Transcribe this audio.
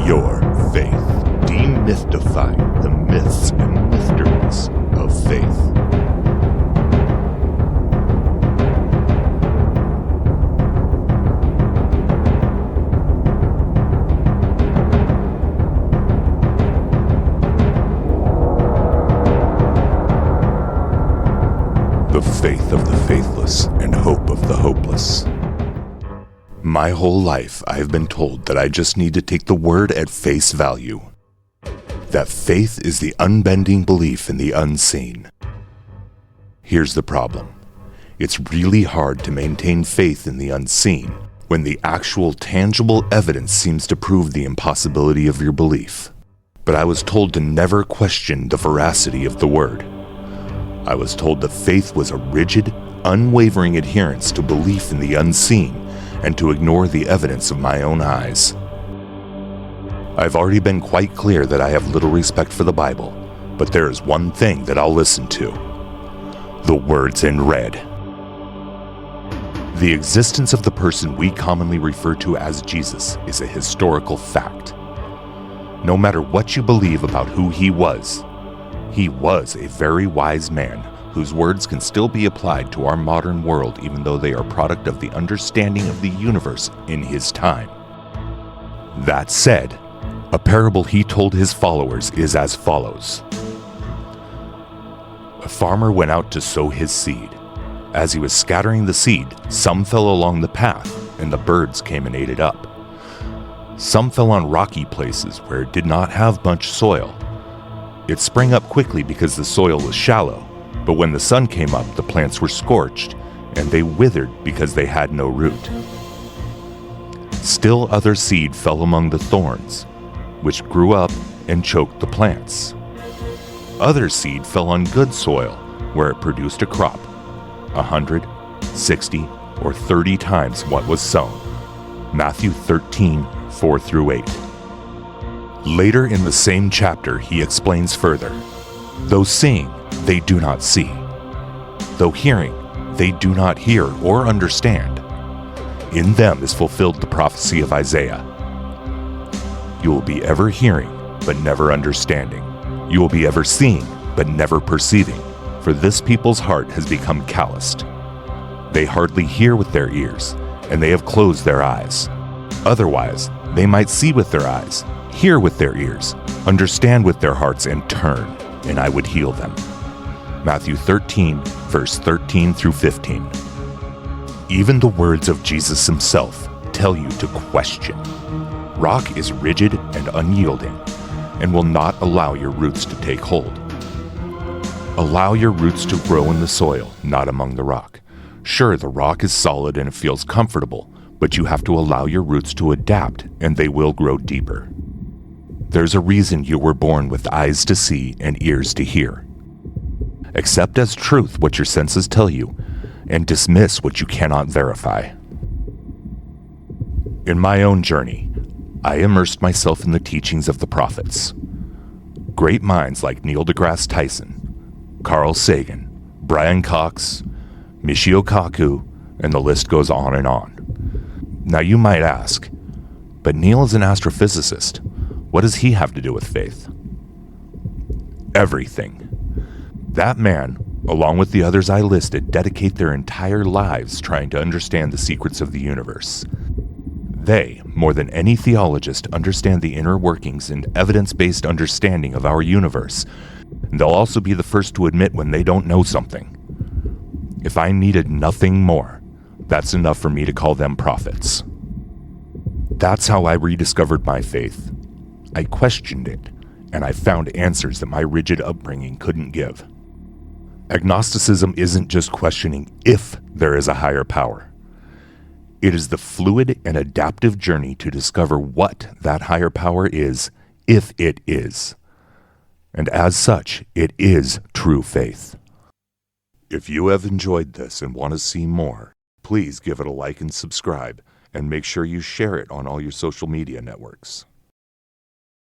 your faith. Demystifying the myths and mysteries of faith. The faith of the faithless and hope of the hopeless. My whole life, I have been told that I just need to take the word at face value. That faith is the unbending belief in the unseen. Here's the problem. It's really hard to maintain faith in the unseen when the actual tangible evidence seems to prove the impossibility of your belief. But I was told to never question the veracity of the word. I was told that faith was a rigid, unwavering adherence to belief in the unseen and to ignore the evidence of my own eyes. I've already been quite clear that I have little respect for the Bible, but there is one thing that I'll listen to. The words in red. The existence of the person we commonly refer to as Jesus is a historical fact. No matter what you believe about who he was a very wise man whose words can still be applied to our modern world even though they are product of the understanding of the universe in his time. That said, a parable he told his followers is as follows. A farmer went out to sow his seed. As he was scattering the seed, some fell along the path, and the birds came and ate it up. Some fell on rocky places where it did not have much soil. It sprang up quickly because the soil was shallow, but when the sun came up, the plants were scorched, and they withered because they had no root. Still other seed fell among the thorns, which grew up and choked the plants. Other seed fell on good soil, where it produced a crop, 100, 60, or 30 times what was sown. Matthew 13, 4-8. Later in the same chapter, he explains further. Though seeing, they do not see. Though hearing, they do not hear or understand. In them is fulfilled the prophecy of Isaiah. You will be ever hearing, but never understanding. You will be ever seeing, but never perceiving. For this people's heart has become calloused. They hardly hear with their ears, and they have closed their eyes. Otherwise, they might see with their eyes, hear with their ears, understand with their hearts, and turn, and I would heal them. Matthew 13, verse 13-15. Even the words of Jesus himself tell you to question. Rock is rigid and unyielding, and will not allow your roots to take hold. Allow your roots to grow in the soil, not among the rock. Sure, the rock is solid and it feels comfortable, but you have to allow your roots to adapt, and they will grow deeper. There's a reason you were born with eyes to see and ears to hear. Accept as truth what your senses tell you, and dismiss what you cannot verify. In my own journey, I immersed myself in the teachings of the prophets. Great minds like Neil deGrasse Tyson, Carl Sagan, Brian Cox, Michio Kaku, and the list goes on and on. Now you might ask, but Neil is an astrophysicist. What does he have to do with faith? Everything. That man, along with the others I listed, dedicate their entire lives trying to understand the secrets of the universe. They, more than any theologist, understand the inner workings and evidence-based understanding of our universe. And they'll also be the first to admit when they don't know something. If I needed nothing more, that's enough for me to call them prophets. That's how I rediscovered my faith. I questioned it, and I found answers that my rigid upbringing couldn't give. Agnosticism isn't just questioning if there is a higher power. It is the fluid and adaptive journey to discover what that higher power is, if it is. And as such, it is true faith. If you have enjoyed this and want to see more, please give it a like and subscribe, and make sure you share it on all your social media networks.